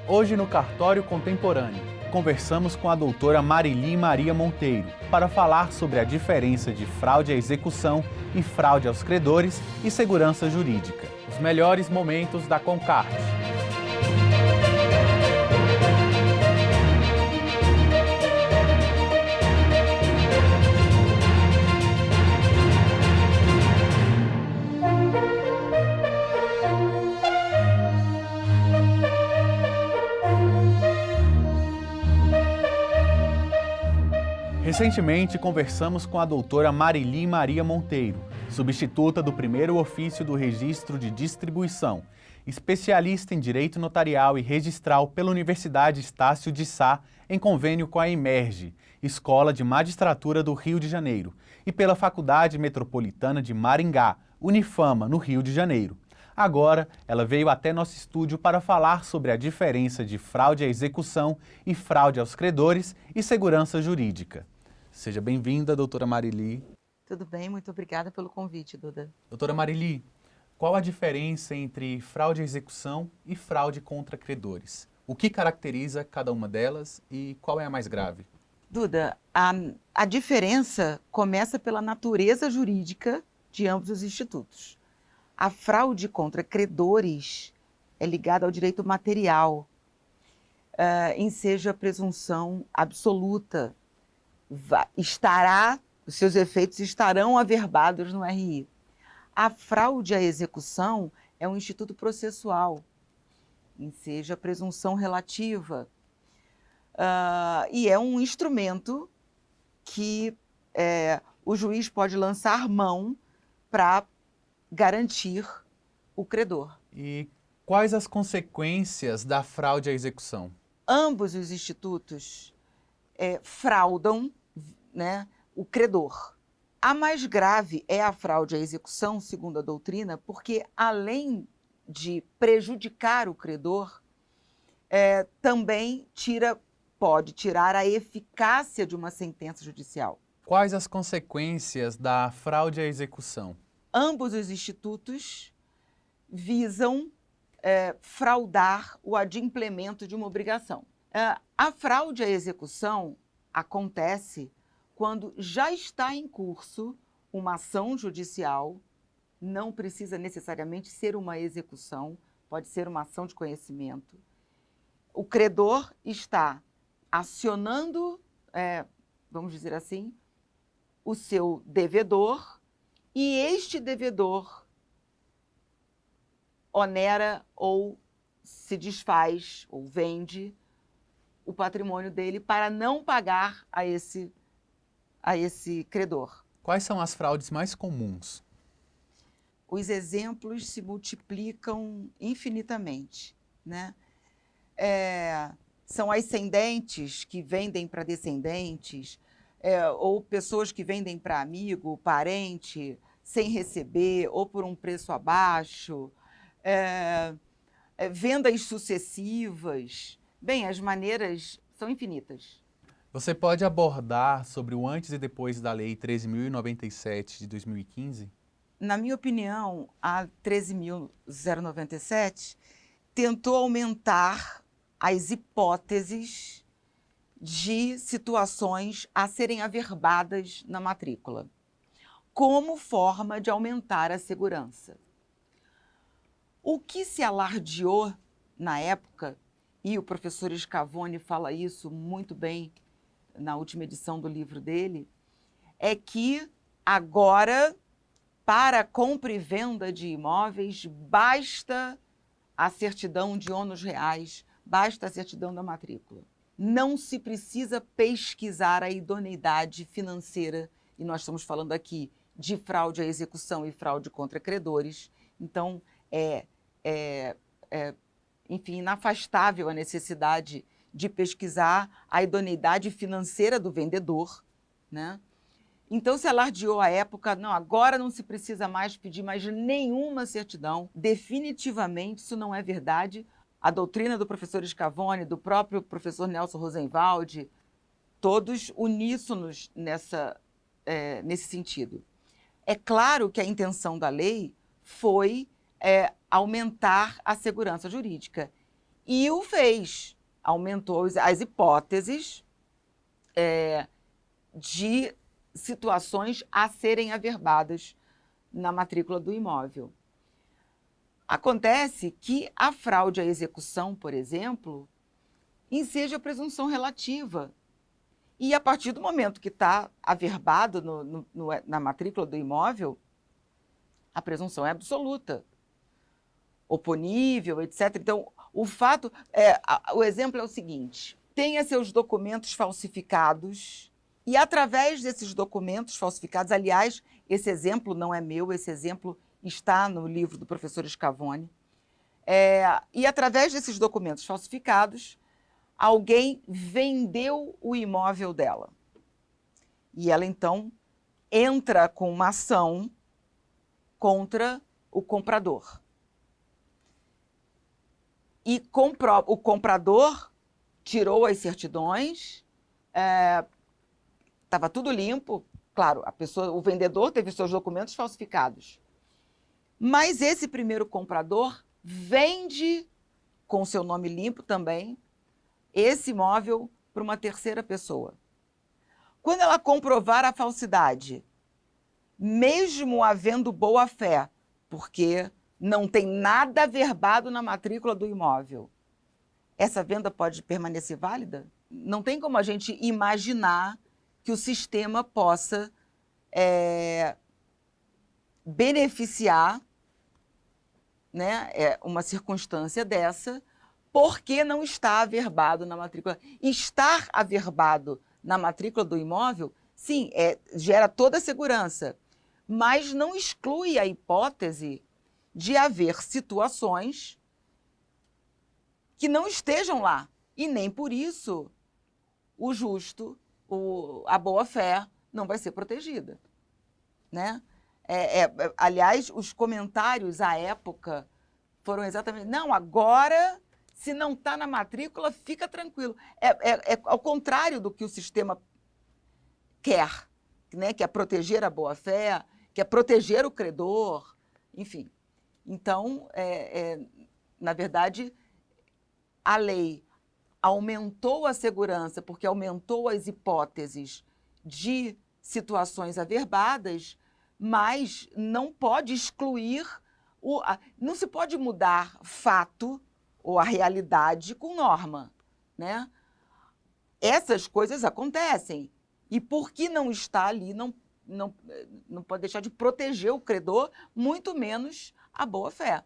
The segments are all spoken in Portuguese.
Hoje no Cartório Contemporâneo, conversamos com a doutora Marili Maria Monteiro para falar sobre a diferença de fraude à execução e fraude aos credores e segurança jurídica. Os melhores momentos da Concart. Recentemente, conversamos com a doutora Marili Maria Monteiro, substituta do primeiro ofício do Registro de Distribuição, especialista em Direito Notarial e Registral pela Universidade Estácio de Sá, em convênio com a Emerge, Escola de Magistratura do Rio de Janeiro, e pela Faculdade Metropolitana de Maringá, Unifama, no Rio de Janeiro. Agora, ela veio até nosso estúdio para falar sobre a diferença de fraude à execução e fraude aos credores e segurança jurídica. Seja bem-vinda, doutora Marili. Tudo bem, muito obrigada pelo convite, Duda. Doutora Marili, qual a diferença entre fraude à execução e fraude contra credores? O que caracteriza cada uma delas e qual é a mais grave? Duda, a diferença começa pela natureza jurídica de ambos os institutos. A fraude contra credores é ligada ao direito material, enseja a presunção absoluta. Os seus efeitos estarão averbados no RI. A fraude à execução é um instituto processual, enseja a presunção relativa, e é um instrumento que o juiz pode lançar mão para garantir o credor. E quais as consequências da fraude à execução? Ambos os institutos fraudam, né, o credor. A mais grave é a fraude à execução, segundo a doutrina, porque além de prejudicar o credor, também pode tirar a eficácia de uma sentença judicial. Quais as consequências da fraude à execução? Ambos os institutos visam fraudar o adimplemento de uma obrigação. A fraude à execução acontece quando já está em curso uma ação judicial, não precisa necessariamente ser uma execução, pode ser uma ação de conhecimento. O credor está acionando, vamos dizer assim, o seu devedor, e este devedor onera ou se desfaz ou vende o patrimônio dele para não pagar a esse credor. Quais são as fraudes mais comuns? Os exemplos se multiplicam infinitamente, né? São ascendentes que vendem para descendentes, ou pessoas que vendem para amigo, parente, sem receber, ou por um preço abaixo, vendas sucessivas. Bem, as maneiras são infinitas. Você pode abordar sobre o antes e depois da Lei 13.097 de 2015? Na minha opinião, a 13.097 tentou aumentar as hipóteses de situações a serem averbadas na matrícula, como forma de aumentar a segurança. O que se alardeou na época, e o professor Scavone fala isso muito bem na última edição do livro dele, é que agora, para compra e venda de imóveis, basta a certidão de ônus reais, basta a certidão da matrícula. Não se precisa pesquisar a idoneidade financeira, e nós estamos falando aqui de fraude à execução e fraude contra credores, então enfim, inafastável a necessidade de pesquisar a idoneidade financeira do vendedor, né? Então se alardeou a época, não, agora não se precisa mais pedir mais nenhuma certidão. Definitivamente isso não é verdade. A doutrina do professor Scavone, do próprio professor Nelson Rosenwald, todos uníssonos nesse sentido. É claro que a intenção da lei foi aumentar a segurança jurídica. E o fez. Aumentou as hipóteses de situações a serem averbadas na matrícula do imóvel. Acontece que a fraude à execução, por exemplo, enseja a presunção relativa. E a partir do momento que está averbado na matrícula do imóvel, a presunção é absoluta, oponível, etc. Então, o exemplo é o seguinte: tenha seus documentos falsificados e, através desses documentos falsificados, aliás, esse exemplo não é meu, esse exemplo está no livro do professor Scavone, e através desses documentos falsificados, alguém vendeu o imóvel dela. E ela, então, entra com uma ação contra o comprador. E o comprador tirou as certidões, estava tudo limpo. Claro, o vendedor teve seus documentos falsificados. Mas esse primeiro comprador vende, com seu nome limpo também, esse imóvel para uma terceira pessoa. Quando ela comprovar a falsidade, mesmo havendo boa-fé, porque não tem nada averbado na matrícula do imóvel, essa venda pode permanecer válida? Não tem como a gente imaginar que o sistema possa beneficiar, né, uma circunstância dessa, porque não está averbado na matrícula. Estar averbado na matrícula do imóvel, sim, gera toda a segurança, mas não exclui a hipótese de haver situações que não estejam lá. E nem por isso o justo, a boa-fé, não vai ser protegida, né? Aliás, os comentários à época foram exatamente: não, agora, se não está na matrícula, fica tranquilo. Ao contrário do que o sistema quer, né? Que é proteger a boa-fé, que é proteger o credor, enfim. Então, na verdade, a lei aumentou a segurança porque aumentou as hipóteses de situações averbadas, mas não pode excluir, não se pode mudar fato ou a realidade com norma, né? Essas coisas acontecem. E porque não está ali, não pode deixar de proteger o credor, muito menos a boa-fé,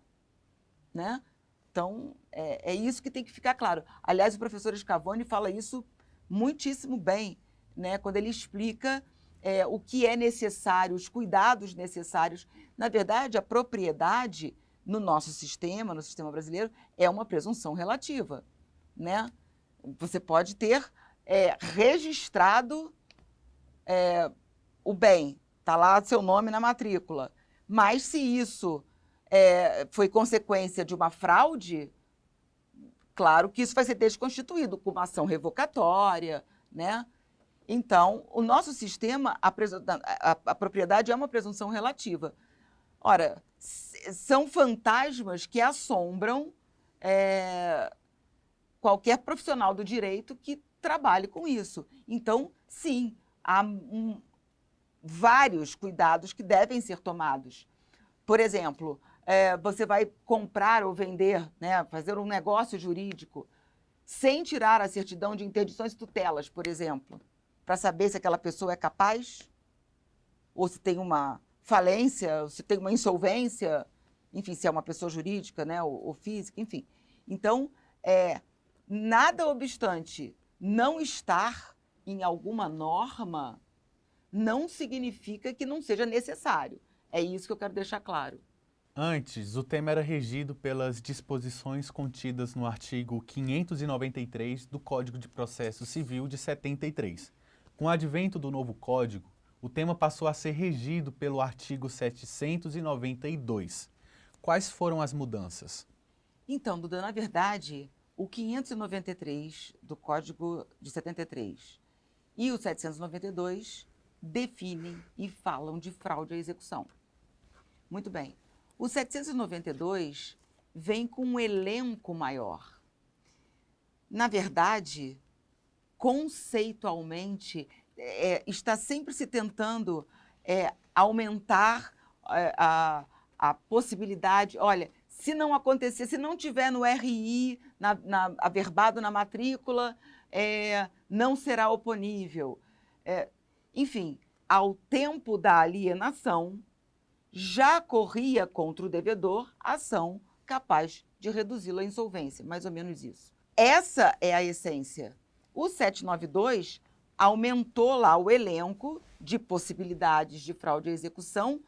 né? Então, é isso que tem que ficar claro. Aliás, o professor Scavone fala isso muitíssimo bem, né? Quando ele explica o que é necessário, os cuidados necessários. Na verdade, a propriedade no nosso sistema, no sistema brasileiro, é uma presunção relativa, né? Você pode ter registrado o bem, está lá seu nome na matrícula, mas se isso foi consequência de uma fraude, claro que isso vai ser desconstituído com uma ação revocatória, né? Então, o nosso sistema, a propriedade é uma presunção relativa. Ora, são fantasmas que assombram qualquer profissional do direito que trabalhe com isso. Então, sim, há vários cuidados que devem ser tomados. Por exemplo, você vai comprar ou vender, né, fazer um negócio jurídico, sem tirar a certidão de interdições e tutelas, por exemplo, para saber se aquela pessoa é capaz, ou se tem uma falência, ou se tem uma insolvência, enfim, se é uma pessoa jurídica, né, ou física, enfim. Então, nada obstante não estar em alguma norma, não significa que não seja necessário. É isso que eu quero deixar claro. Antes, o tema era regido pelas disposições contidas no artigo 593 do Código de Processo Civil de 73. Com o advento do novo Código, o tema passou a ser regido pelo artigo 792. Quais foram as mudanças? Então, Duda, na verdade, o 593 do Código de 73 e o 792 definem e falam de fraude à execução. Muito bem. O 792 vem com um elenco maior. Na verdade, conceitualmente, está sempre se tentando aumentar a possibilidade. Olha, se não acontecer, se não tiver no RI, averbado na matrícula, não será oponível. Enfim, ao tempo da alienação, já corria contra o devedor ação capaz de reduzi-lo à insolvência, mais ou menos isso. Essa é a essência. O 792 aumentou lá o elenco de possibilidades de fraude à execução,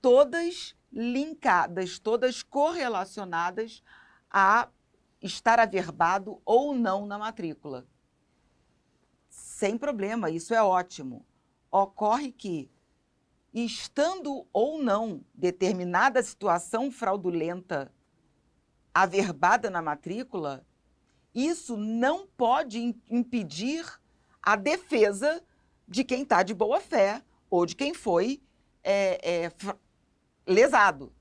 todas linkadas, todas correlacionadas a estar averbado ou não na matrícula. Sem problema, isso é ótimo. Ocorre que, estando ou não determinada situação fraudulenta averbada na matrícula, isso não pode impedir a defesa de quem está de boa fé ou de quem foi lesado,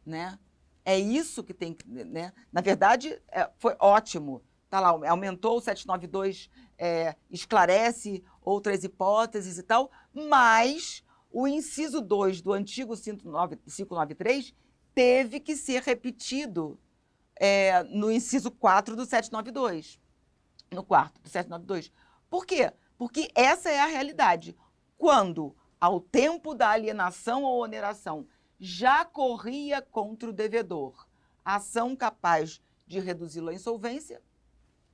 né? É isso que tem que, né? Na verdade, foi ótimo. Tá lá, aumentou o 792, esclarece outras hipóteses e tal, mas o inciso 2 do antigo 593 teve que ser repetido no inciso 4 do 792. No quarto do 792. Por quê? Porque essa é a realidade. Quando, ao tempo da alienação ou oneração, já corria contra o devedor ação capaz de reduzi-lo à insolvência,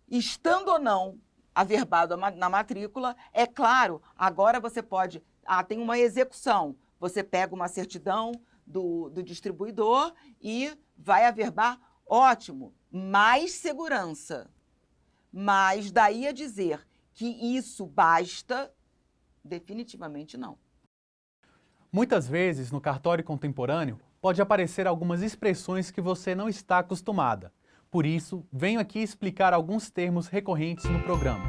estando ou não averbado na matrícula, é claro, agora você pode... tem uma execução, você pega uma certidão do distribuidor e vai averbar, ótimo, mais segurança. Mas daí a dizer que isso basta, definitivamente não. Muitas vezes, no cartório contemporâneo, pode aparecer algumas expressões que você não está acostumada. Por isso, venho aqui explicar alguns termos recorrentes no programa.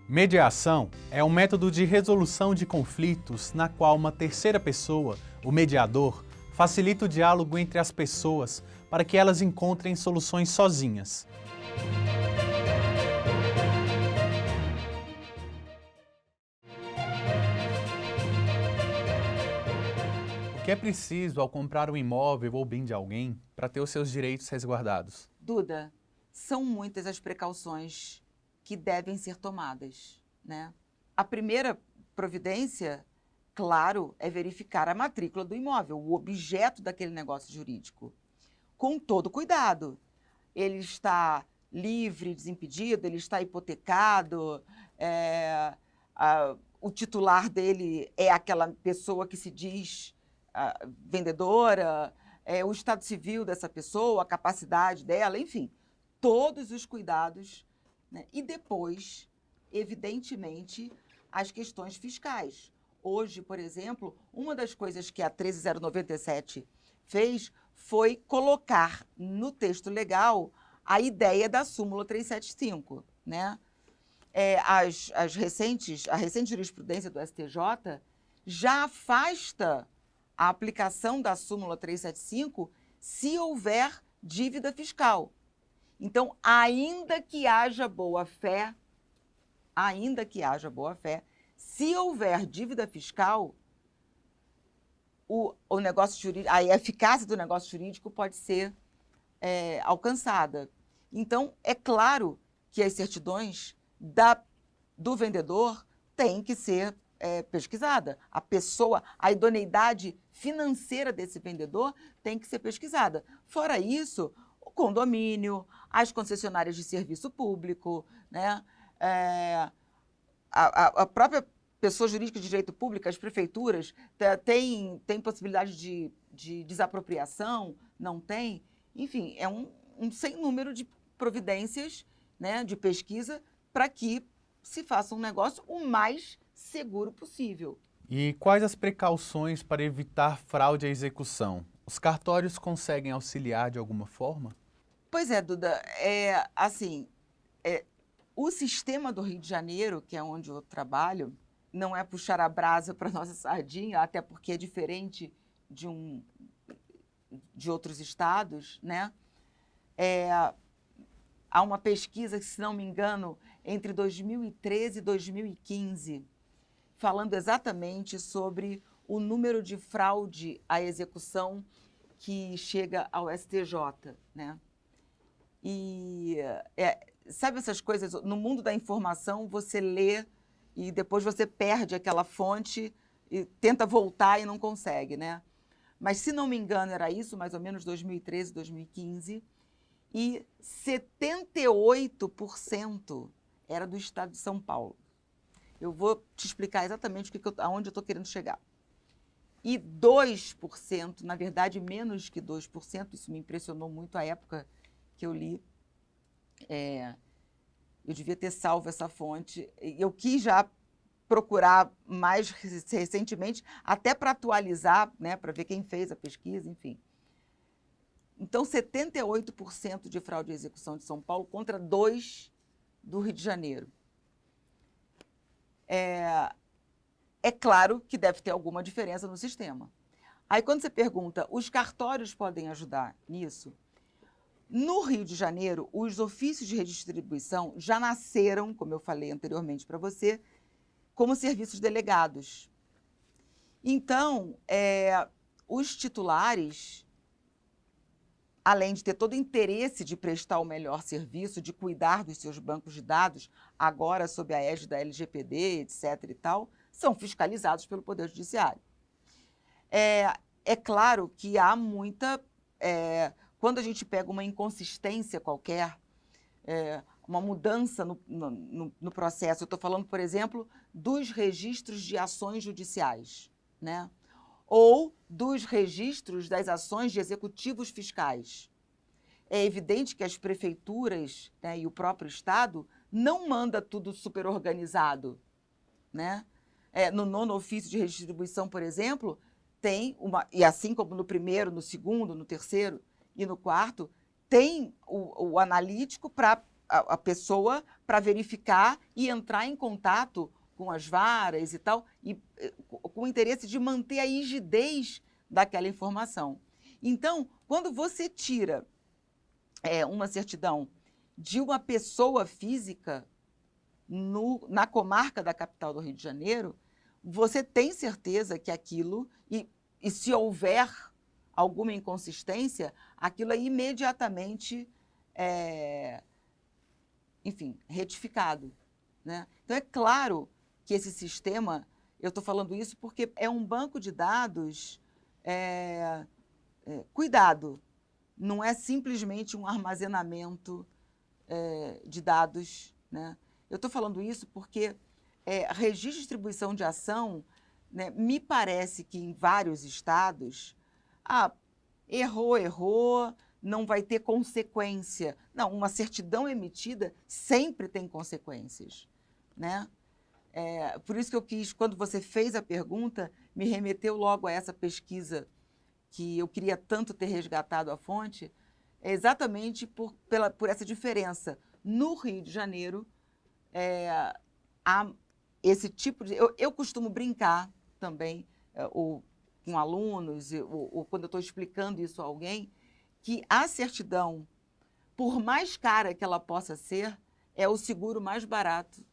Mediação é um método de resolução de conflitos na qual uma terceira pessoa, o mediador, facilita o diálogo entre as pessoas para que elas encontrem soluções sozinhas. O que é preciso ao comprar um imóvel ou bem de alguém para ter os seus direitos resguardados? Duda, são muitas as precauções que devem ser tomadas, né? A primeira providência, claro, é verificar a matrícula do imóvel, o objeto daquele negócio jurídico, com todo cuidado. Ele está livre, desimpedido, ele está hipotecado, o titular dele é aquela pessoa que se diz vendedora, o estado civil dessa pessoa, a capacidade dela, enfim, todos os cuidados, né? E depois, evidentemente, as questões fiscais. Hoje, por exemplo, uma das coisas que a 13097 fez foi colocar no texto legal a ideia da súmula 375, né? A recente jurisprudência do STJ já afasta a aplicação da súmula 375 se houver dívida fiscal. Então, ainda que haja boa-fé, se houver dívida fiscal, o negócio jurídico, a eficácia do negócio jurídico pode ser alcançada. Então, é claro que as certidões do vendedor têm que ser pesquisada. A idoneidade financeira desse vendedor tem que ser pesquisada. Fora isso, o condomínio, as concessionárias de serviço público, né? A própria pessoa jurídica de direito público, as prefeituras, tem possibilidade de desapropriação, não tem? Enfim, é um sem número de providências, né, de pesquisa para que se faça um negócio o mais seguro possível. E quais as precauções para evitar fraude à execução? Os cartórios conseguem auxiliar de alguma forma? Pois é, Duda, o sistema do Rio de Janeiro, que é onde eu trabalho, não é puxar a brasa para nossa sardinha, até porque é diferente de um de outros estados, né? Há uma pesquisa, se não me engano, entre 2013 e 2015, falando exatamente sobre o número de fraude à execução que chega ao STJ, né? E sabe essas coisas, no mundo da informação você lê e depois você perde aquela fonte e tenta voltar e não consegue, né? Mas se não me engano era isso, mais ou menos 2013, 2015, e 78% era do estado de São Paulo. Eu vou te explicar exatamente aonde eu estou querendo chegar. E 2%, na verdade menos que 2%, isso me impressionou muito a época que eu li, eu devia ter salvo essa fonte, eu quis já procurar mais recentemente, até para atualizar, né, para ver quem fez a pesquisa, enfim. Então, 78% de fraude à execução de São Paulo contra 2% do Rio de Janeiro. É claro que deve ter alguma diferença no sistema. Aí, quando você pergunta, os cartórios podem ajudar nisso? No Rio de Janeiro, os ofícios de redistribuição já nasceram, como eu falei anteriormente para você, como serviços delegados. Então, os titulares, além de ter todo o interesse de prestar o melhor serviço, de cuidar dos seus bancos de dados, agora sob a égide da LGPD, etc. e tal, são fiscalizados pelo Poder Judiciário. É claro que há muita... quando a gente pega uma inconsistência qualquer, uma mudança no processo, eu estou falando, por exemplo, dos registros de ações judiciais, né? Ou dos registros das ações de executivos fiscais. É evidente que as prefeituras, né, e o próprio Estado não manda tudo super organizado, né? No 9º ofício de redistribuição, por exemplo, tem e assim como no 1º, no 2º, no 3º e no 4º, tem o analítico para a pessoa para verificar e entrar em contato com as varas e tal, e com o interesse de manter a rigidez daquela informação. Então, quando você tira uma certidão de uma pessoa física na comarca da capital do Rio de Janeiro, você tem certeza que aquilo, e se houver alguma inconsistência, aquilo é imediatamente, enfim, retificado, né? Então, é claro que esse sistema, eu estou falando isso porque é um banco de dados cuidado, não é simplesmente um armazenamento de dados, né? Eu estou falando isso porque registro de distribuição de ação, né, me parece que em vários estados, errou, não vai ter consequência. Não, uma certidão emitida sempre tem consequências, né? Por isso que eu quis, quando você fez a pergunta, me remeteu logo a essa pesquisa que eu queria tanto ter resgatado a fonte, exatamente por essa diferença. No Rio de Janeiro, há esse tipo de... Eu costumo brincar também, com alunos, ou quando eu estou explicando isso a alguém, que a certidão, por mais cara que ela possa ser, é o seguro mais barato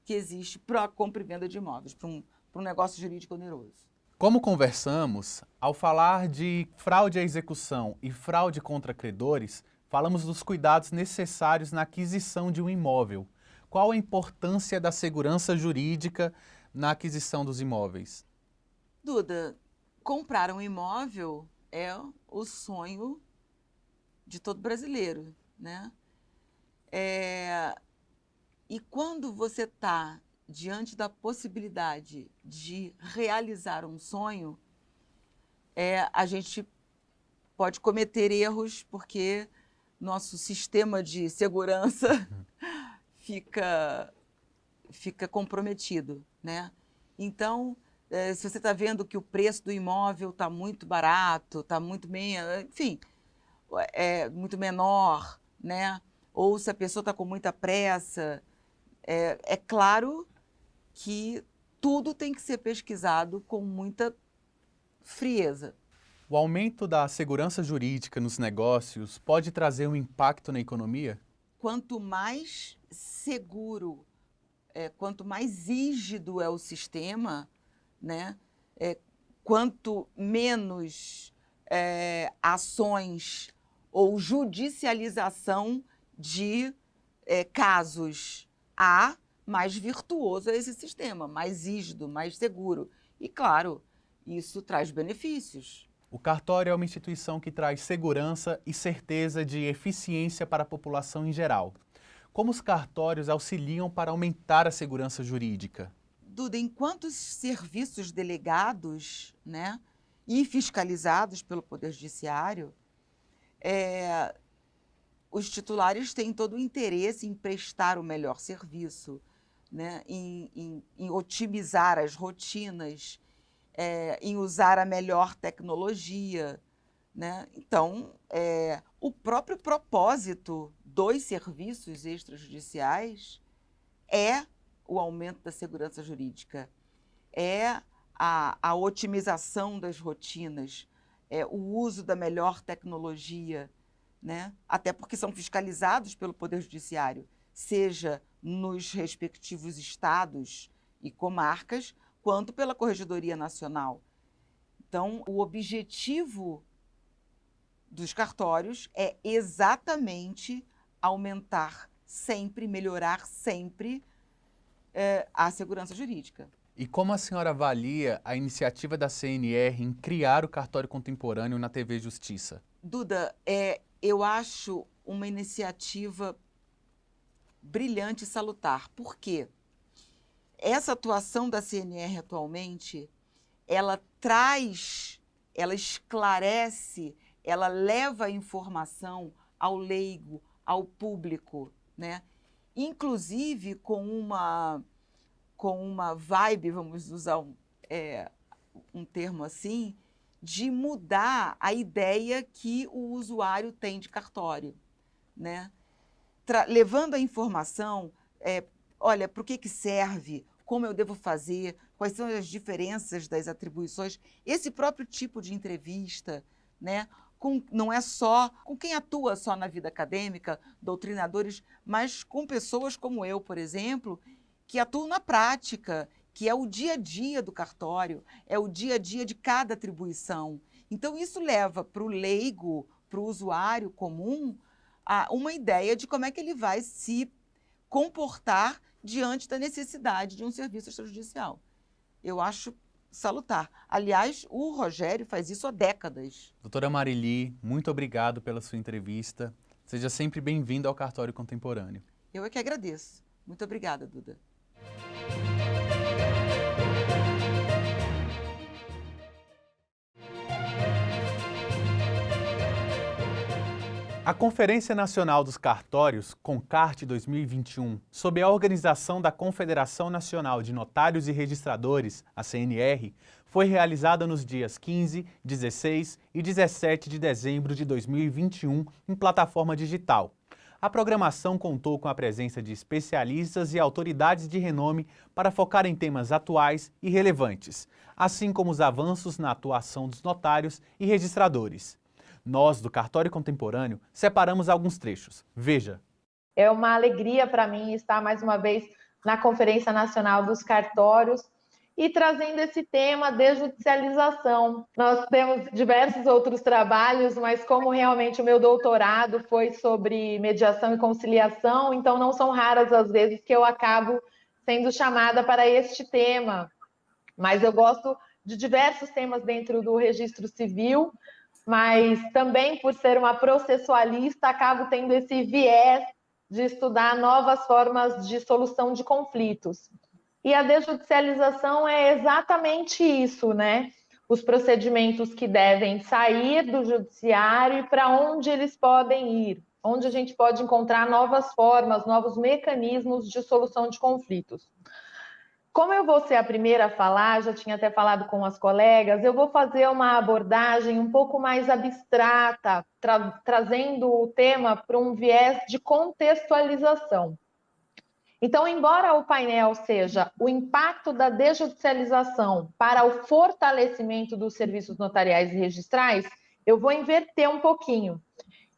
que existe para a compra e venda de imóveis, para um negócio jurídico oneroso. Como conversamos, ao falar de fraude à execução e fraude contra credores, falamos dos cuidados necessários na aquisição de um imóvel. Qual a importância da segurança jurídica na aquisição dos imóveis? Duda, comprar um imóvel é o sonho de todo brasileiro, né? E quando você está diante da possibilidade de realizar um sonho, a gente pode cometer erros porque nosso sistema de segurança fica comprometido, né? Então, se você está vendo que o preço do imóvel está muito barato, está muito enfim, muito menor, né? Ou se a pessoa está com muita pressa, é claro que tudo tem que ser pesquisado com muita frieza. O aumento da segurança jurídica nos negócios pode trazer um impacto na economia? Quanto mais seguro, quanto mais rígido é o sistema, né, quanto menos ações ou judicialização de casos há, mais virtuoso é esse sistema, mais rígido, mais seguro. E, claro, isso traz benefícios. O cartório é uma instituição que traz segurança e certeza de eficiência para a população em geral. Como os cartórios auxiliam para aumentar a segurança jurídica? Duda, enquanto os serviços delegados, né, e fiscalizados pelo Poder Judiciário, os titulares têm todo o interesse em prestar o melhor serviço, né, em otimizar as rotinas, em usar a melhor tecnologia, né? Então, o próprio propósito dos serviços extrajudiciais é o aumento da segurança jurídica, é a otimização das rotinas, é o uso da melhor tecnologia, né? Até porque são fiscalizados pelo Poder Judiciário, seja nos respectivos estados e comarcas, quanto pela Corregedoria Nacional. Então, o objetivo dos cartórios é exatamente aumentar sempre, melhorar sempre a segurança jurídica. E como a senhora avalia a iniciativa da CNR em criar o cartório contemporâneo na TV Justiça? Duda, eu acho uma iniciativa brilhante e salutar. Por quê? Essa atuação da CNR atualmente, ela traz, ela esclarece, ela leva a informação ao leigo, ao público, né? Inclusive com uma vibe, vamos usar um termo assim, de mudar a ideia que o usuário tem de cartório, né? Levando a informação, olha, para o que serve, como eu devo fazer, quais são as diferenças das atribuições, esse próprio tipo de entrevista, né? Não é só com quem atua só na vida acadêmica, doutrinadores, mas com pessoas como eu, por exemplo, que atuam na prática, que é o dia a dia do cartório, é o dia a dia de cada atribuição. Então, isso leva para o leigo, para o usuário comum, uma ideia de como é que ele vai se comportar diante da necessidade de um serviço extrajudicial. Eu acho salutar. Aliás, o Rogério faz isso há décadas. Doutora Marili, muito obrigado pela sua entrevista. Seja sempre bem-vinda ao Cartório Contemporâneo. Eu é que agradeço. Muito obrigada, Duda. A Conferência Nacional dos Cartórios, CONCART 2021, sob a organização da Confederação Nacional de Notários e Registradores, a CNR, foi realizada nos dias 15, 16 e 17 de dezembro de 2021 em plataforma digital. A programação contou com a presença de especialistas e autoridades de renome para focar em temas atuais e relevantes, assim como os avanços na atuação dos notários e registradores. Nós, do Cartório Contemporâneo, separamos alguns trechos. Veja. É uma alegria para mim estar mais uma vez na Conferência Nacional dos Cartórios e trazendo esse tema de judicialização. Nós temos diversos outros trabalhos, mas como realmente o meu doutorado foi sobre mediação e conciliação, então não são raras as vezes que eu acabo sendo chamada para este tema. Mas eu gosto de diversos temas dentro do registro civil, mas também por ser uma processualista, acabo tendo esse viés de estudar novas formas de solução de conflitos. E a desjudicialização é exatamente isso, né? Os procedimentos que devem sair do judiciário e para onde eles podem ir, onde a gente pode encontrar novas formas, novos mecanismos de solução de conflitos. Como eu vou ser a primeira a falar, já tinha até falado com as colegas, eu vou fazer uma abordagem um pouco mais abstrata, trazendo o tema para um viés de contextualização. Então, embora o painel seja o impacto da desjudicialização para o fortalecimento dos serviços notariais e registrais, eu vou inverter um pouquinho.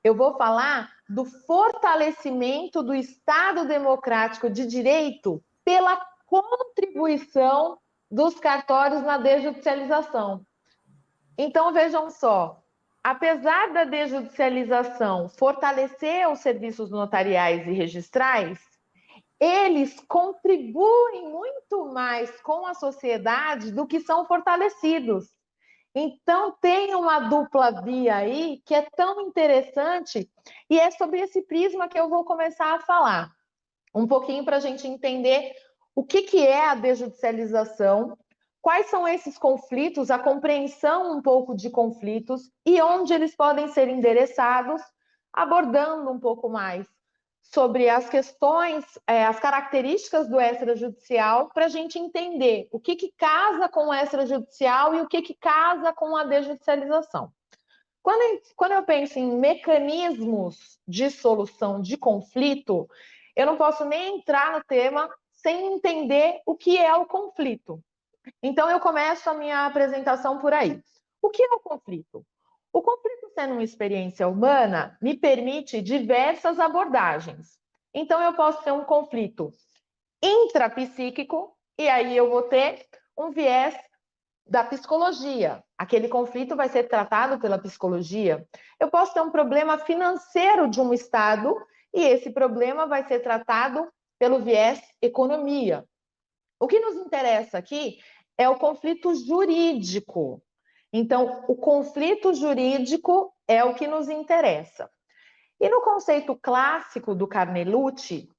Eu vou falar do fortalecimento do Estado democrático de direito pela contribuição dos cartórios na desjudicialização. Então, vejam só, apesar da desjudicialização fortalecer os serviços notariais e registrais, eles contribuem muito mais com a sociedade do que são fortalecidos. Então, tem uma dupla via aí que é tão interessante, e é sobre esse prisma que eu vou começar a falar. Um pouquinho para a gente entender o que é a desjudicialização, quais são esses conflitos, a compreensão um pouco de conflitos e onde eles podem ser endereçados, abordando um pouco mais sobre as questões, as características do extrajudicial, para a gente entender o que casa com o extrajudicial e o que casa com a desjudicialização. Quando eu penso em mecanismos de solução de conflito, eu não posso nem entrar no tema sem entender o que é o conflito. Então, eu começo a minha apresentação por aí. O que é o conflito? O conflito, sendo uma experiência humana, me permite diversas abordagens. Então, eu posso ter um conflito intrapsíquico, e aí eu vou ter um viés da psicologia. Aquele conflito vai ser tratado pela psicologia. Eu posso ter um problema financeiro de um Estado, e esse problema vai ser tratado pelo viés economia. O que nos interessa aqui é o conflito jurídico. Então, o conflito jurídico é o que nos interessa. E no conceito clássico do Carnelucci,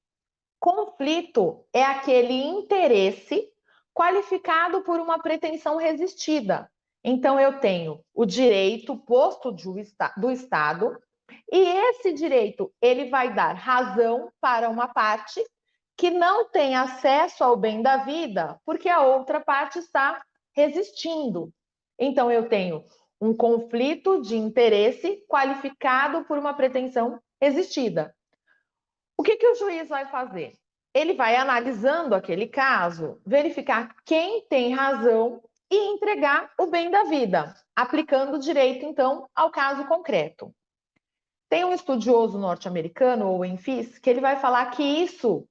conflito é aquele interesse qualificado por uma pretensão resistida. Então, eu tenho o direito posto do Estado, e esse direito ele vai dar razão para uma parte que não tem acesso ao bem da vida, porque a outra parte está resistindo. Então, eu tenho um conflito de interesse qualificado por uma pretensão resistida. O que o juiz vai fazer? Ele vai analisando aquele caso, verificar quem tem razão e entregar o bem da vida, aplicando o direito, então, ao caso concreto. Tem um estudioso norte-americano, Owen Fisk, que ele vai falar que isso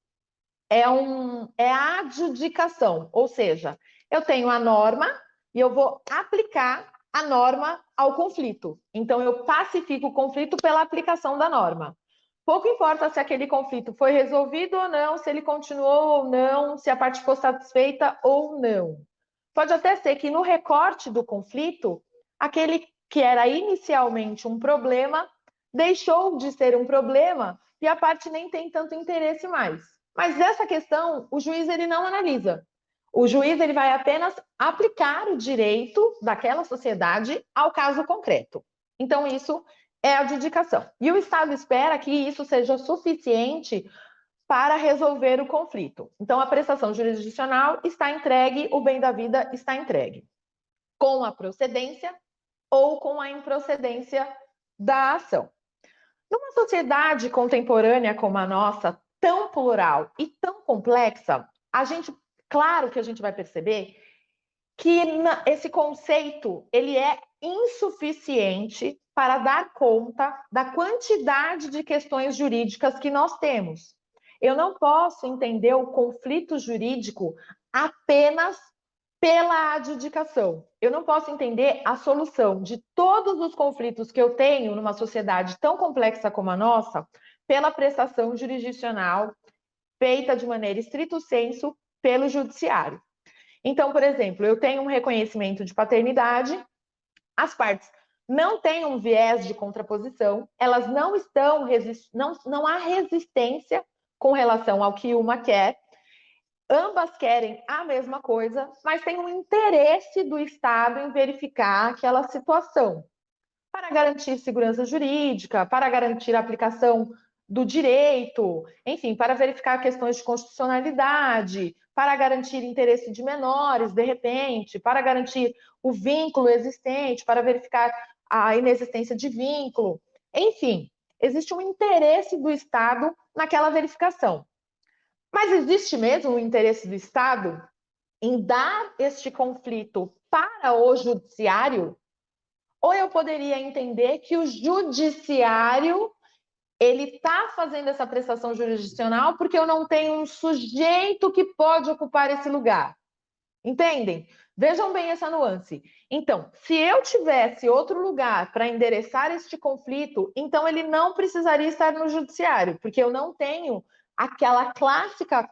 é a adjudicação, ou seja, eu tenho a norma e eu vou aplicar a norma ao conflito. Então, eu pacifico o conflito pela aplicação da norma. Pouco importa se aquele conflito foi resolvido ou não, se ele continuou ou não, se a parte ficou satisfeita ou não. Pode até ser que no recorte do conflito, aquele que era inicialmente um problema deixou de ser um problema e a parte nem tem tanto interesse mais. Mas essa questão, o juiz ele não analisa. O juiz ele vai apenas aplicar o direito daquela sociedade ao caso concreto. Então, isso é a adjudicação. E o Estado espera que isso seja suficiente para resolver o conflito. Então, a prestação jurisdicional está entregue, o bem da vida está entregue. Com a procedência ou com a improcedência da ação. Numa sociedade contemporânea como a nossa, tão plural e tão complexa, claro que a gente vai perceber que esse conceito ele é insuficiente para dar conta da quantidade de questões jurídicas que nós temos. Eu não posso entender o conflito jurídico apenas pela adjudicação. Eu não posso entender a solução de todos os conflitos que eu tenho numa sociedade tão complexa como a nossa pela prestação jurisdicional feita de maneira estrito sensu pelo judiciário. Então, por exemplo, eu tenho um reconhecimento de paternidade, as partes não têm um viés de contraposição, elas não há resistência com relação ao que uma quer, ambas querem a mesma coisa, mas tem um interesse do Estado em verificar aquela situação, para garantir segurança jurídica, para garantir a aplicação do direito, enfim, para verificar questões de constitucionalidade, para garantir interesse de menores, de repente, para garantir o vínculo existente, para verificar a inexistência de vínculo. Enfim, existe um interesse do Estado naquela verificação. Mas existe mesmo o interesse do Estado em dar este conflito para o judiciário? Ou eu poderia entender que o judiciário ele está fazendo essa prestação jurisdicional porque eu não tenho um sujeito que pode ocupar esse lugar? Entendem? Vejam bem essa nuance. Então, se eu tivesse outro lugar para endereçar este conflito, então ele não precisaria estar no judiciário, porque eu não tenho aquela clássica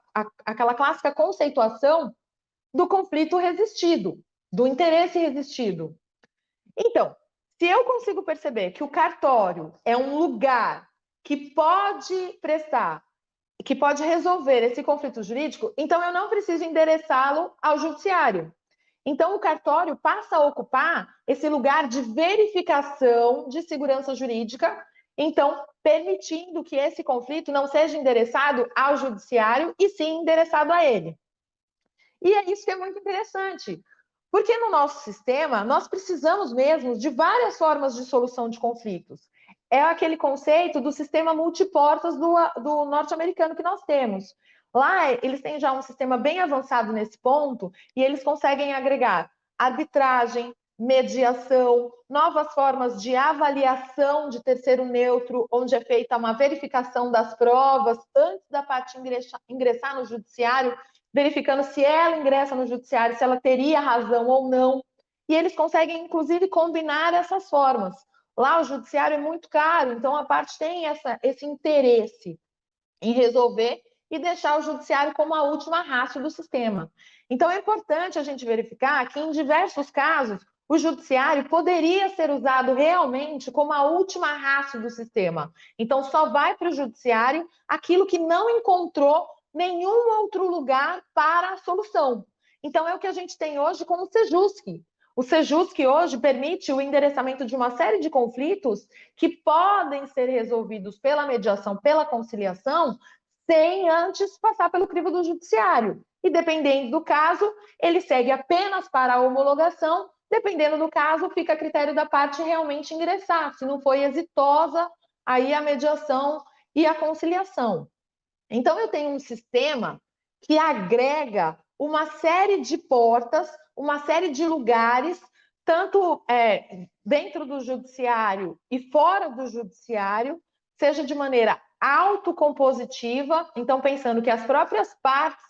conceituação do conflito resistido, do interesse resistido. Então, se eu consigo perceber que o cartório é um lugar que pode prestar, que pode resolver esse conflito jurídico, então eu não preciso endereçá-lo ao judiciário. Então, o cartório passa a ocupar esse lugar de verificação de segurança jurídica, então, permitindo que esse conflito não seja endereçado ao judiciário e sim endereçado a ele. E é isso que é muito interessante, porque no nosso sistema nós precisamos mesmo de várias formas de solução de conflitos. É aquele conceito do sistema multiportas do norte-americano que nós temos. Lá eles têm já um sistema bem avançado nesse ponto e eles conseguem agregar arbitragem, mediação, novas formas de avaliação de terceiro neutro, onde é feita uma verificação das provas antes da parte ingressar no judiciário, verificando se ela ingressa no judiciário, se ela teria razão ou não. E eles conseguem, inclusive, combinar essas formas. Lá o judiciário é muito caro, então a parte tem esse interesse em resolver e deixar o judiciário como a última ratio do sistema. Então é importante a gente verificar que, em diversos casos, o judiciário poderia ser usado realmente como a última ratio do sistema. Então só vai para o judiciário aquilo que não encontrou nenhum outro lugar para a solução. Então é o que a gente tem hoje com o Sejusc. O Sejusc hoje permite o endereçamento de uma série de conflitos que podem ser resolvidos pela mediação, pela conciliação, sem antes passar pelo crivo do judiciário. E dependendo do caso, ele segue apenas para a homologação, dependendo do caso, fica a critério da parte realmente ingressar, se não foi exitosa aí a mediação e a conciliação. Então, eu tenho um sistema que agrega uma série de portas, uma série de lugares, tanto dentro do judiciário e fora do judiciário, seja de maneira autocompositiva, então pensando que as próprias partes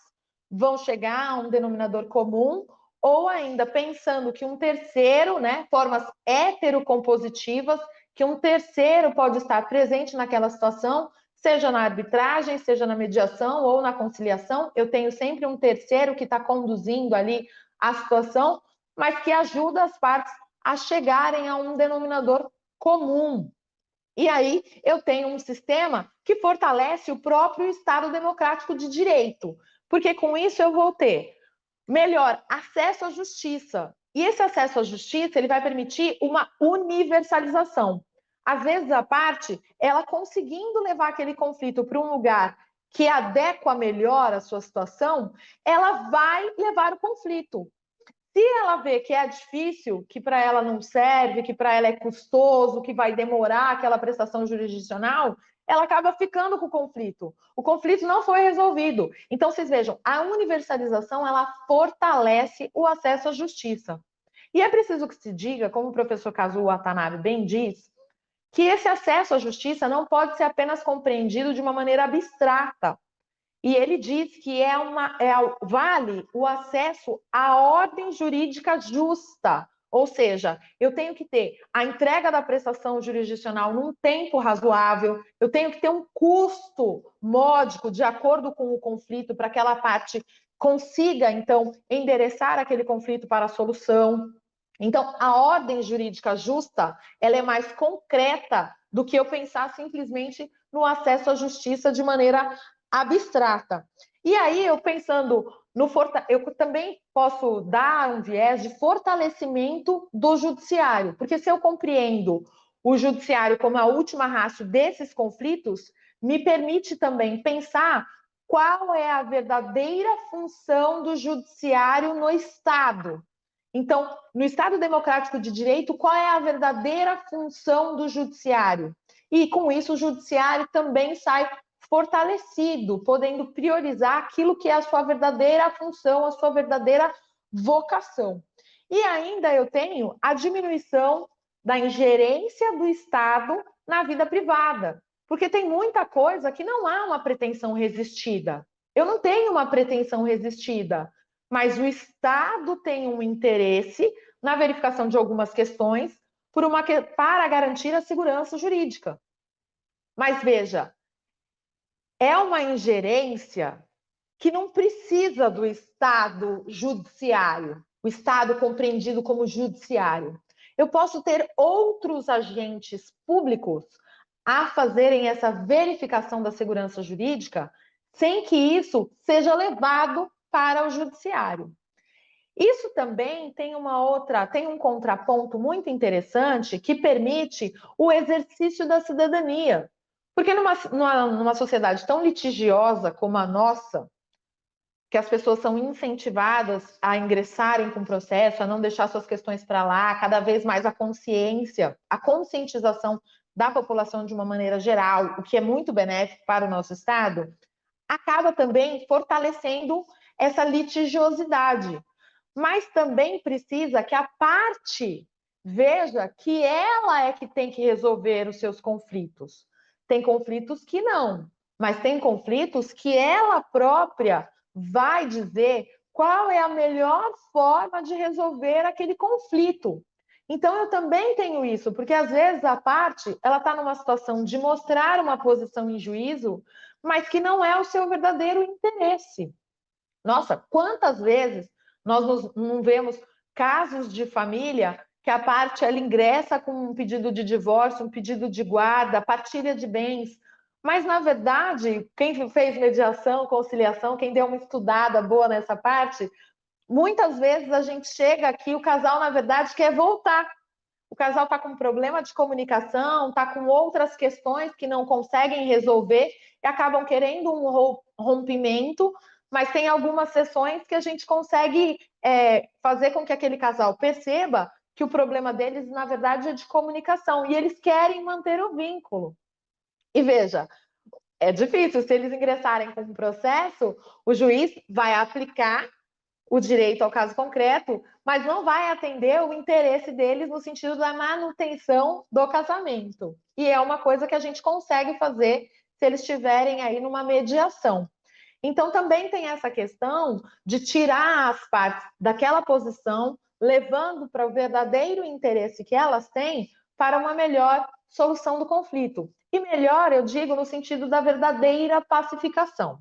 vão chegar a um denominador comum, ou ainda pensando que um terceiro, formas heterocompositivas, que um terceiro pode estar presente naquela situação, seja na arbitragem, seja na mediação ou na conciliação, eu tenho sempre um terceiro que está conduzindo ali a situação, mas que ajuda as partes a chegarem a um denominador comum. E aí eu tenho um sistema que fortalece o próprio Estado democrático de direito, porque com isso eu vou ter melhor acesso à justiça. E esse acesso à justiça ele vai permitir uma universalização. Às vezes a parte, ela conseguindo levar aquele conflito para um lugar que adequa melhor a sua situação, ela vai levar o conflito. Se ela vê que é difícil, que para ela não serve, que para ela é custoso, que vai demorar aquela prestação jurisdicional, ela acaba ficando com o conflito. O conflito não foi resolvido. Então, vocês vejam, a universalização, ela fortalece o acesso à justiça. E é preciso que se diga, como o professor Kazuo Watanabe bem diz, que esse acesso à justiça não pode ser apenas compreendido de uma maneira abstrata. E ele diz que vale o acesso à ordem jurídica justa, ou seja, eu tenho que ter a entrega da prestação jurisdicional num tempo razoável, eu tenho que ter um custo módico de acordo com o conflito para que aquela parte consiga, então, endereçar aquele conflito para a solução. Então, a ordem jurídica justa, ela é mais concreta do que eu pensar simplesmente no acesso à justiça de maneira abstrata. E aí, eu pensando eu também posso dar um viés de fortalecimento do judiciário, porque se eu compreendo o judiciário como a última ratio desses conflitos, me permite também pensar qual é a verdadeira função do judiciário no Estado. Então, no Estado democrático de direito, qual é a verdadeira função do judiciário? E, com isso, o judiciário também sai fortalecido, podendo priorizar aquilo que é a sua verdadeira função, a sua verdadeira vocação. E ainda eu tenho a diminuição da ingerência do Estado na vida privada, porque tem muita coisa que não há uma pretensão resistida. Eu não tenho uma pretensão resistida, mas o Estado tem um interesse na verificação de algumas questões para garantir a segurança jurídica. Mas veja, é uma ingerência que não precisa do Estado judiciário, o Estado compreendido como judiciário. Eu posso ter outros agentes públicos a fazerem essa verificação da segurança jurídica sem que isso seja levado para o judiciário. Isso também tem um contraponto muito interessante que permite o exercício da cidadania. Porque numa sociedade tão litigiosa como a nossa, que as pessoas são incentivadas a ingressarem com o processo, a não deixar suas questões para lá, cada vez mais a conscientização da população de uma maneira geral, o que é muito benéfico para o nosso Estado, acaba também fortalecendo essa litigiosidade. Mas também precisa que a parte veja que ela é que tem que resolver os seus conflitos. Tem conflitos que não, mas tem conflitos que ela própria vai dizer qual é a melhor forma de resolver aquele conflito. Então, eu também tenho isso, porque às vezes a parte ela está numa situação de mostrar uma posição em juízo, mas que não é o seu verdadeiro interesse. Nossa, quantas vezes nós não vemos casos de família que a parte ela ingressa com um pedido de divórcio, um pedido de guarda, partilha de bens, mas na verdade, quem fez mediação, conciliação, quem deu uma estudada boa nessa parte, muitas vezes a gente chega aqui, o casal na verdade quer voltar. O casal está com problema de comunicação, está com outras questões que não conseguem resolver e acabam querendo um rompimento, mas tem algumas sessões que a gente consegue fazer com que aquele casal perceba que o problema deles, na verdade, é de comunicação e eles querem manter o vínculo. E veja, é difícil, se eles ingressarem com um processo, o juiz vai aplicar o direito ao caso concreto, mas não vai atender o interesse deles no sentido da manutenção do casamento. E é uma coisa que a gente consegue fazer se eles estiverem aí numa mediação. Então, também tem essa questão de tirar as partes daquela posição, levando para o verdadeiro interesse que elas têm para uma melhor solução do conflito. E melhor, eu digo, no sentido da verdadeira pacificação.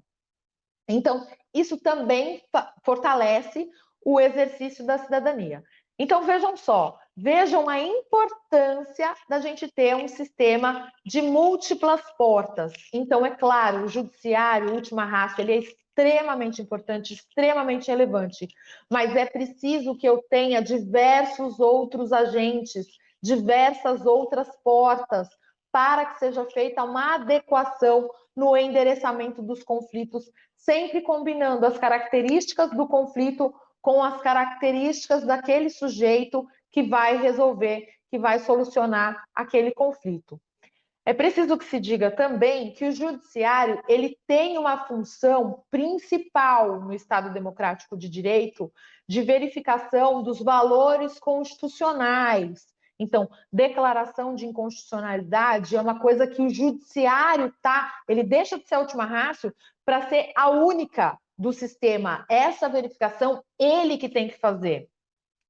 Então, isso também fortalece o exercício da cidadania. Então, vejam só, vejam a importância da gente ter um sistema de múltiplas portas. Então, é claro, o judiciário, última ratio, ele é extremamente importante, extremamente relevante, mas é preciso que eu tenha diversos outros agentes, diversas outras portas, para que seja feita uma adequação no endereçamento dos conflitos, sempre combinando as características do conflito com as características daquele sujeito que vai resolver, que vai solucionar aquele conflito. É preciso que se diga também que o judiciário ele tem uma função principal no Estado Democrático de Direito de verificação dos valores constitucionais. Então, declaração de inconstitucionalidade é uma coisa que o judiciário ele deixa de ser a última ratio para ser a única do sistema. Essa verificação, ele que tem que fazer.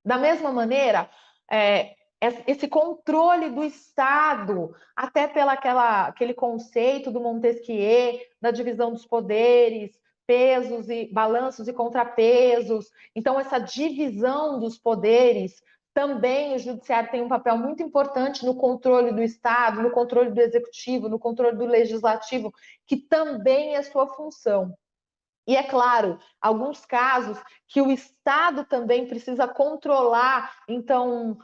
Da mesma maneira, esse controle do Estado, até pelo aquele conceito do Montesquieu, da divisão dos poderes, pesos e balanços e contrapesos. Então, essa divisão dos poderes, também o judiciário tem um papel muito importante no controle do Estado, no controle do executivo, no controle do legislativo, que também é sua função. E é claro, alguns casos que o Estado também precisa controlar, então,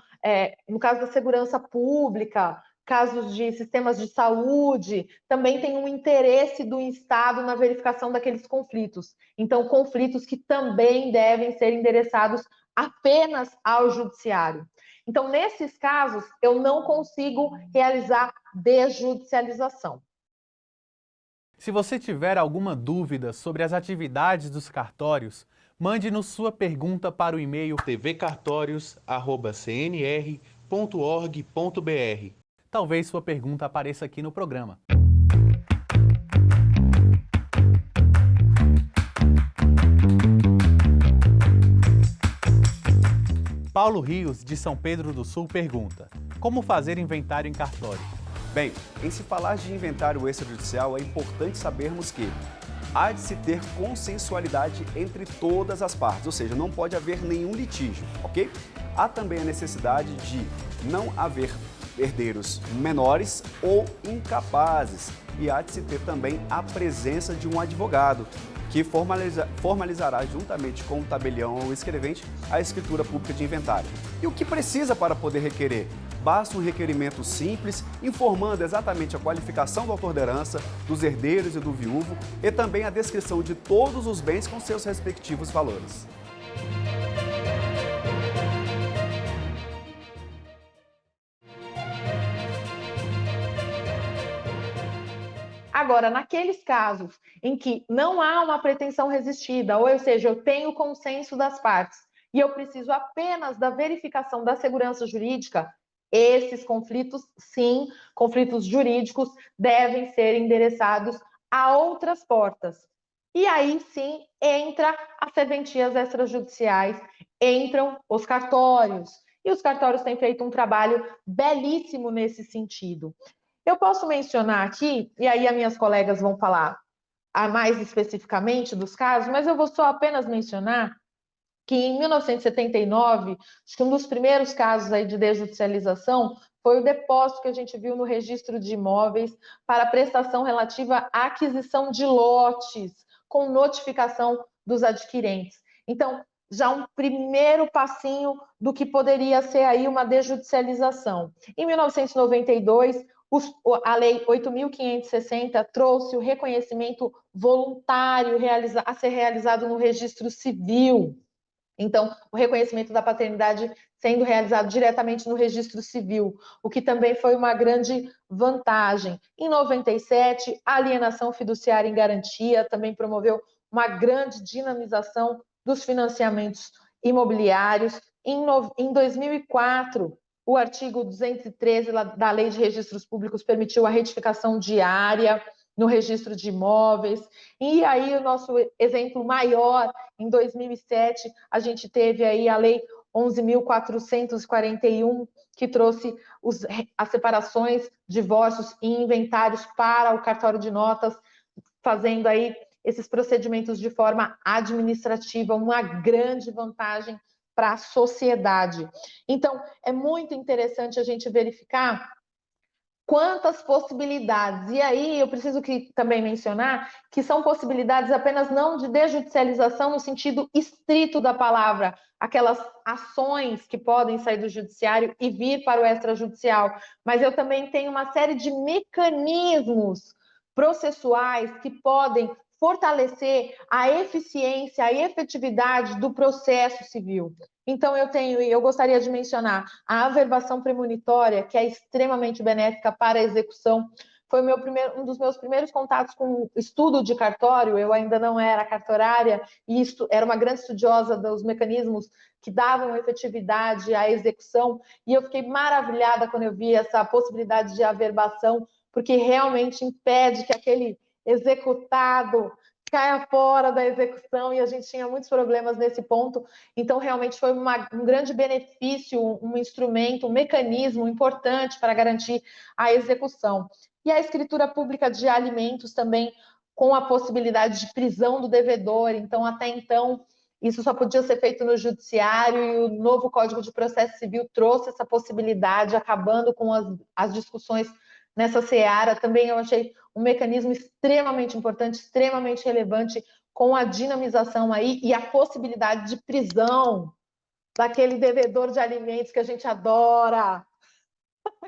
no caso da segurança pública, casos de sistemas de saúde, também tem um interesse do Estado na verificação daqueles conflitos. Então, conflitos que também devem ser endereçados apenas ao judiciário. Então, nesses casos, eu não consigo realizar desjudicialização. Se você tiver alguma dúvida sobre as atividades dos cartórios, mande-nos sua pergunta para o e-mail tvcartórios@cnr.org.br. Talvez sua pergunta apareça aqui no programa. Paulo Rios, de São Pedro do Sul, pergunta: como fazer inventário em cartório? Bem, em se falar de inventário extrajudicial, é importante sabermos que há de se ter consensualidade entre todas as partes, ou seja, não pode haver nenhum litígio, ok? Há também a necessidade de não haver herdeiros menores ou incapazes e há de se ter também a presença de um advogado que formalizará juntamente com o tabelião ou escrevente a escritura pública de inventário. E o que precisa para poder requerer? Basta um requerimento simples, informando exatamente a qualificação do autor da herança, dos herdeiros e do viúvo e também a descrição de todos os bens com seus respectivos valores. Agora, naqueles casos em que não há uma pretensão resistida, ou seja, eu tenho o consenso das partes e eu preciso apenas da verificação da segurança jurídica, esses conflitos, sim, conflitos jurídicos, devem ser endereçados a outras portas. E aí, sim, entra as serventias extrajudiciais, entram os cartórios. E os cartórios têm feito um trabalho belíssimo nesse sentido. Eu posso mencionar aqui, e aí as minhas colegas vão falar mais especificamente dos casos, mas eu vou só apenas mencionar que em 1979, acho que um dos primeiros casos aí de desjudicialização foi o depósito que a gente viu no registro de imóveis para prestação relativa à aquisição de lotes, com notificação dos adquirentes. Então, já um primeiro passinho do que poderia ser aí uma desjudicialização. Em 1992, a Lei 8.560 trouxe o reconhecimento voluntário a ser realizado no registro civil. Então, o reconhecimento da paternidade sendo realizado diretamente no registro civil, o que também foi uma grande vantagem. Em 97, a alienação fiduciária em garantia também promoveu uma grande dinamização dos financiamentos imobiliários. Em 2004, o artigo 213 da Lei de Registros Públicos permitiu a retificação diária no registro de imóveis. E aí o nosso exemplo maior, em 2007, a gente teve aí a Lei 11.441, que trouxe as separações, divórcios e inventários para o cartório de notas, fazendo aí esses procedimentos de forma administrativa, uma grande vantagem para a sociedade. Então, é muito interessante a gente verificar quantas possibilidades. E aí eu preciso também mencionar que são possibilidades apenas não de desjudicialização no sentido estrito da palavra, aquelas ações que podem sair do judiciário e vir para o extrajudicial, mas eu também tenho uma série de mecanismos processuais que podem fortalecer a eficiência, a efetividade do processo civil. Então, eu gostaria de mencionar a averbação premonitória, que é extremamente benéfica para a execução. Foi um dos meus primeiros contatos com estudo de cartório. Eu ainda não era cartorária e era uma grande estudiosa dos mecanismos que davam efetividade à execução. E eu fiquei maravilhada quando eu vi essa possibilidade de averbação, porque realmente impede que aquele executado caia fora da execução, e a gente tinha muitos problemas nesse ponto. Então, realmente foi um grande benefício, um instrumento, um mecanismo importante para garantir a execução. E a escritura pública de alimentos também, com a possibilidade de prisão do devedor. Então, até então, isso só podia ser feito no judiciário, e o novo Código de Processo Civil trouxe essa possibilidade, acabando com as discussões nessa seara. Também eu achei um mecanismo extremamente importante, extremamente relevante, com a dinamização aí e a possibilidade de prisão daquele devedor de alimentos que a gente adora,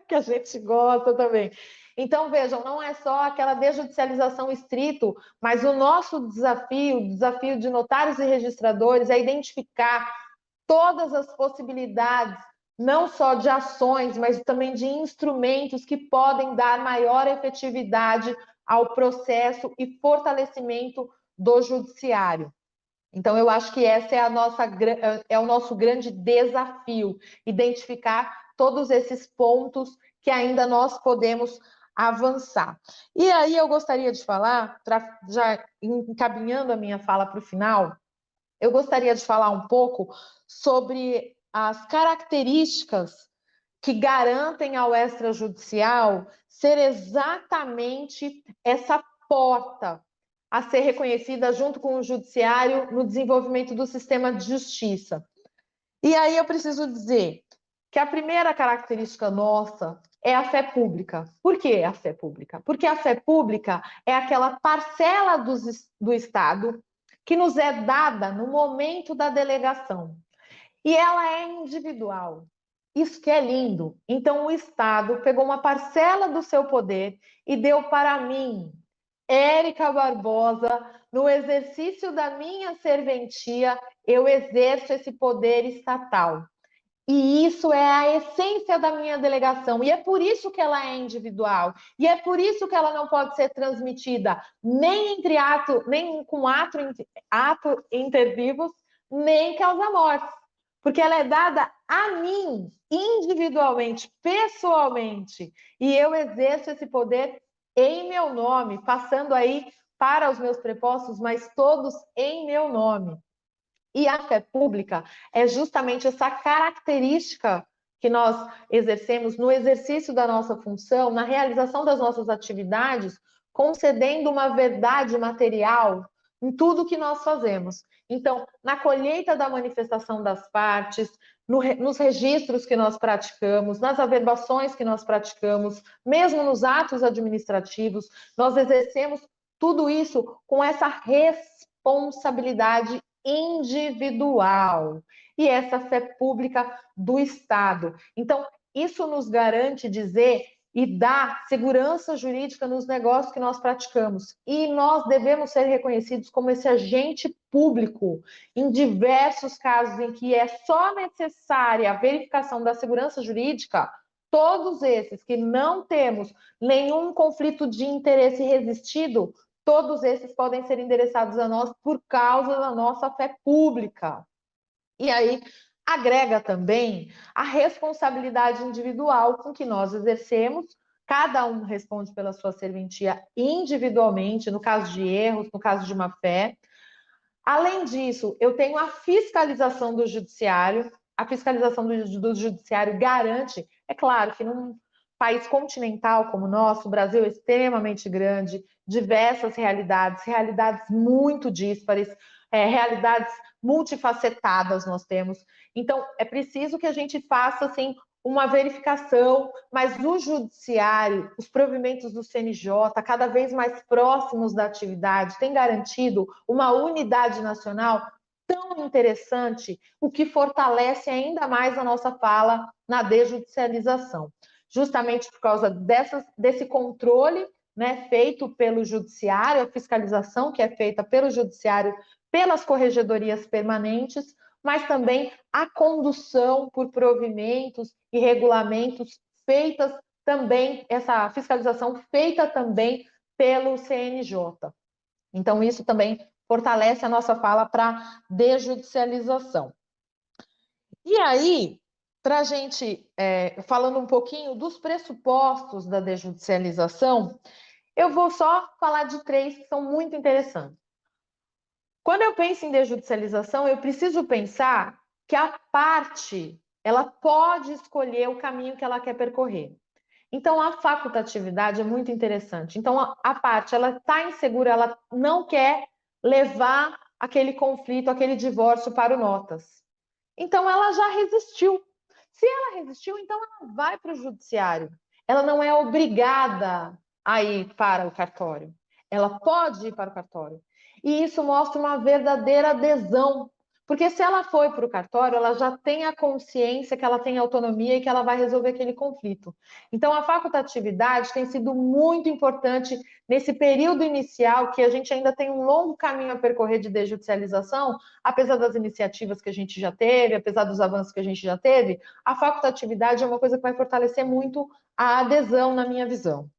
que a gente gosta também. Então, vejam, não é só aquela desjudicialização estrito, mas o nosso desafio, o desafio de notários e registradores, é identificar todas as possibilidades, não só de ações, mas também de instrumentos que podem dar maior efetividade ao processo e fortalecimento do judiciário. Então, eu acho que esse é o nosso grande desafio, identificar todos esses pontos que ainda nós podemos avançar. E aí eu gostaria de falar, já encaminhando a minha fala para o final, eu gostaria de falar um pouco sobre as características que garantem ao extrajudicial ser exatamente essa porta a ser reconhecida junto com o judiciário no desenvolvimento do sistema de justiça. E aí eu preciso dizer que a primeira característica nossa é a fé pública. Por que a fé pública? Porque a fé pública é aquela parcela do Estado que nos é dada no momento da delegação. E ela é individual. Isso que é lindo. Então, o Estado pegou uma parcela do seu poder e deu para mim, Érica Barbosa, no exercício da minha serventia, eu exerço esse poder estatal. E isso é a essência da minha delegação. E é por isso que ela é individual. E é por isso que ela não pode ser transmitida nem com ato inter vivos, nem causa morte. Porque ela é dada a mim, individualmente, pessoalmente. E eu exerço esse poder em meu nome, passando aí para os meus prepostos, mas todos em meu nome. E a fé pública é justamente essa característica que nós exercemos no exercício da nossa função, na realização das nossas atividades, concedendo uma verdade material em tudo que nós fazemos. Então, na colheita da manifestação das partes, nos registros que nós praticamos, nas averbações que nós praticamos, mesmo nos atos administrativos, nós exercemos tudo isso com essa responsabilidade individual e essa fé pública do Estado. Então, isso nos garante dizer e dar segurança jurídica nos negócios que nós praticamos. E nós devemos ser reconhecidos como esse agente público em diversos casos em que é só necessária a verificação da segurança jurídica. Todos esses que não temos nenhum conflito de interesse resistido, todos esses podem ser endereçados a nós por causa da nossa fé pública. E aí agrega também a responsabilidade individual com que nós exercemos. Cada um responde pela sua serventia individualmente, no caso de erros, no caso de má-fé. Além disso, eu tenho a fiscalização do judiciário. A fiscalização do judiciário garante, é claro que num país continental como o nosso, o Brasil é extremamente grande, diversas realidades muito díspares, realidades multifacetadas nós temos. Então, é preciso que a gente faça, assim, uma verificação, mas no judiciário, os provimentos do CNJ, cada vez mais próximos da atividade, tem garantido uma unidade nacional tão interessante, o que fortalece ainda mais a nossa fala na desjudicialização. Justamente por causa desse controle, né, feito pelo judiciário, a fiscalização que é feita pelo judiciário, pelas corregedorias permanentes, mas também a condução por provimentos e regulamentos feitas também, essa fiscalização feita também pelo CNJ. Então, isso também fortalece a nossa fala para desjudicialização. E aí, para a gente, falando um pouquinho dos pressupostos da desjudicialização, eu vou só falar de 3 que são muito interessantes. Quando eu penso em desjudicialização, eu preciso pensar que a parte, ela pode escolher o caminho que ela quer percorrer. Então, a facultatividade é muito interessante. Então, a parte, ela está insegura, ela não quer levar aquele conflito, aquele divórcio para o notas. Então, ela já resistiu. Se ela resistiu, então ela vai para o judiciário. Ela não é obrigada a ir para o cartório. Ela pode ir para o cartório. E isso mostra uma verdadeira adesão. Porque se ela foi para o cartório, ela já tem a consciência que ela tem autonomia e que ela vai resolver aquele conflito. Então, a facultatividade tem sido muito importante nesse período inicial, que a gente ainda tem um longo caminho a percorrer de desjudicialização, apesar das iniciativas que a gente já teve, apesar dos avanços que a gente já teve, a facultatividade é uma coisa que vai fortalecer muito a adesão, na minha visão.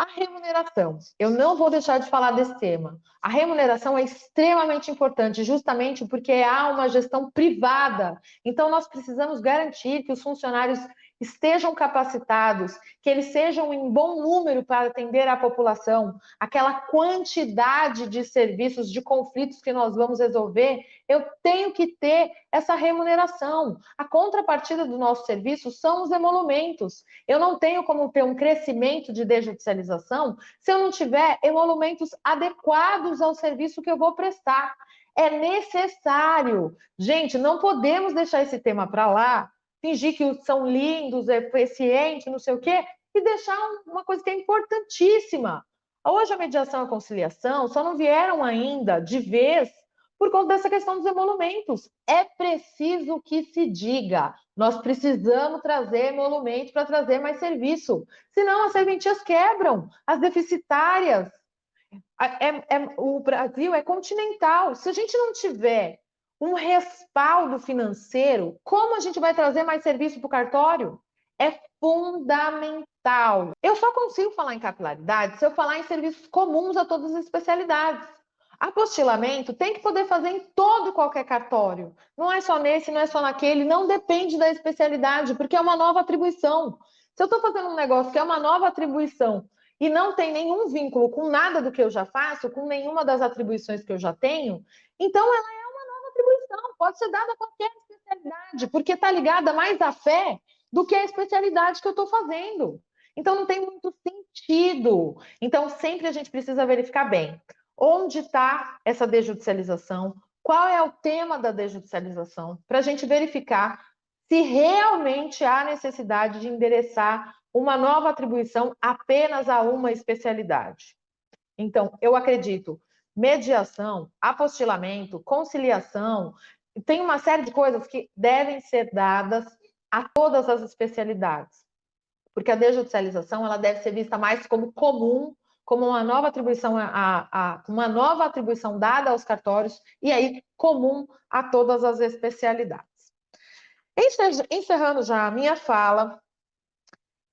A remuneração. Eu não vou deixar de falar desse tema. A remuneração é extremamente importante, justamente porque há uma gestão privada. Então, nós precisamos garantir que os funcionários estejam capacitados, que eles sejam em bom número para atender a população, aquela quantidade de serviços, de conflitos que nós vamos resolver, eu tenho que ter essa remuneração. A contrapartida do nosso serviço são os emolumentos. Eu não tenho como ter um crescimento de desjudicialização se eu não tiver emolumentos adequados ao serviço que eu vou prestar. É necessário. Gente, não podemos deixar esse tema para lá, fingir que são lindos, eficientes, não sei o quê, e deixar uma coisa que é importantíssima. Hoje a mediação e a conciliação só não vieram ainda de vez por conta dessa questão dos emolumentos. É preciso que se diga, nós precisamos trazer emolumento para trazer mais serviço, senão as serventias quebram, as deficitárias. O Brasil é continental. Se a gente não tiver um respaldo financeiro, como a gente vai trazer mais serviço para o cartório? É fundamental. Eu só consigo falar em capilaridade se eu falar em serviços comuns a todas as especialidades. Apostilamento tem que poder fazer em todo e qualquer cartório. Não é só nesse, não é só naquele, não depende da especialidade, porque é uma nova atribuição. Se eu estou fazendo um negócio que é uma nova atribuição e não tem nenhum vínculo com nada do que eu já faço, com nenhuma das atribuições que eu já tenho, então ela é atribuição, pode ser dada a qualquer especialidade, porque está ligada mais à fé do que à especialidade que eu estou fazendo. Então, não tem muito sentido. Então, sempre a gente precisa verificar bem onde está essa desjudicialização, qual é o tema da desjudicialização, para a gente verificar se realmente há necessidade de endereçar uma nova atribuição apenas a uma especialidade. Então, eu acredito, mediação, apostilamento, conciliação, tem uma série de coisas que devem ser dadas a todas as especialidades, porque a desjudicialização ela deve ser vista mais como comum, como uma nova atribuição, uma nova atribuição dada aos cartórios e aí comum a todas as especialidades. Encerrando já a minha fala,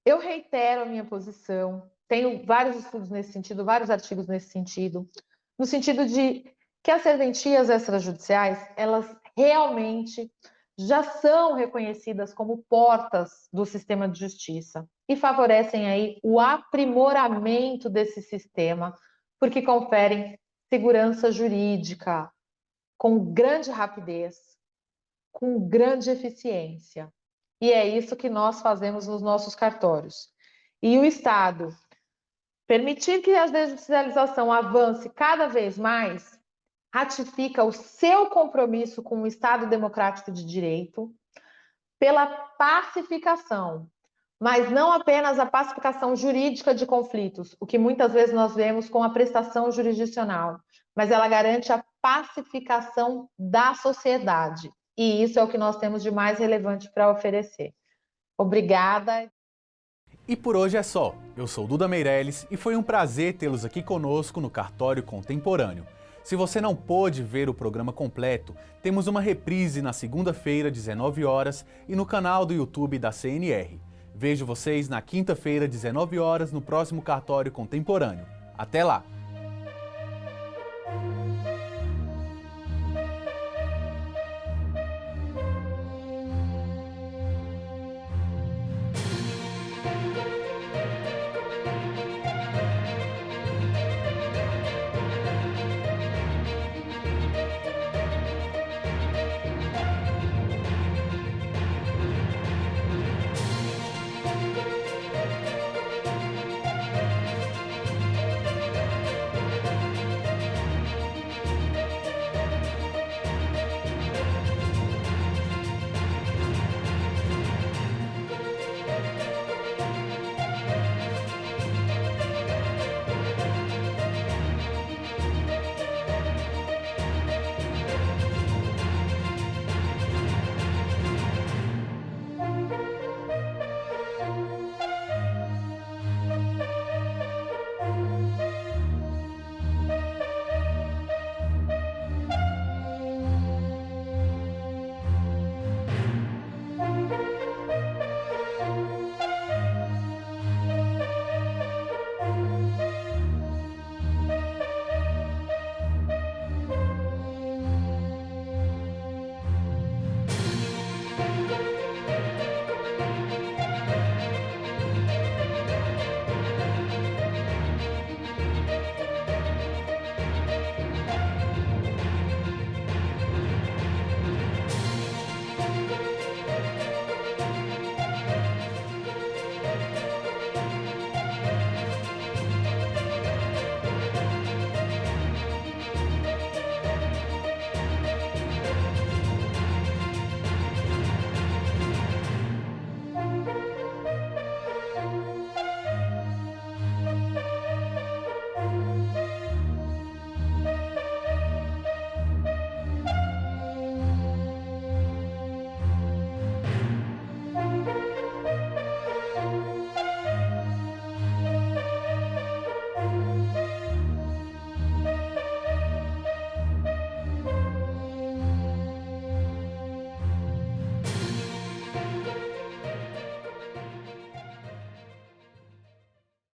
eu reitero a minha posição. Tenho vários estudos nesse sentido, vários artigos nesse sentido, no sentido de que as serventias extrajudiciais, elas realmente já são reconhecidas como portas do sistema de justiça e favorecem aí o aprimoramento desse sistema, porque conferem segurança jurídica com grande rapidez, com grande eficiência. E é isso que nós fazemos nos nossos cartórios. E o Estado permitir que a desjudicialização avance cada vez mais ratifica o seu compromisso com o Estado democrático de direito pela pacificação, mas não apenas a pacificação jurídica de conflitos, o que muitas vezes nós vemos com a prestação jurisdicional, mas ela garante a pacificação da sociedade. E isso é o que nós temos de mais relevante para oferecer. Obrigada. E por hoje é só. Eu sou Duda Meirelles e foi um prazer tê-los aqui conosco no Cartório Contemporâneo. Se você não pôde ver o programa completo, temos uma reprise na segunda-feira, 19 horas, e no canal do YouTube da CNR. Vejo vocês na quinta-feira, 19 horas, no próximo Cartório Contemporâneo. Até lá!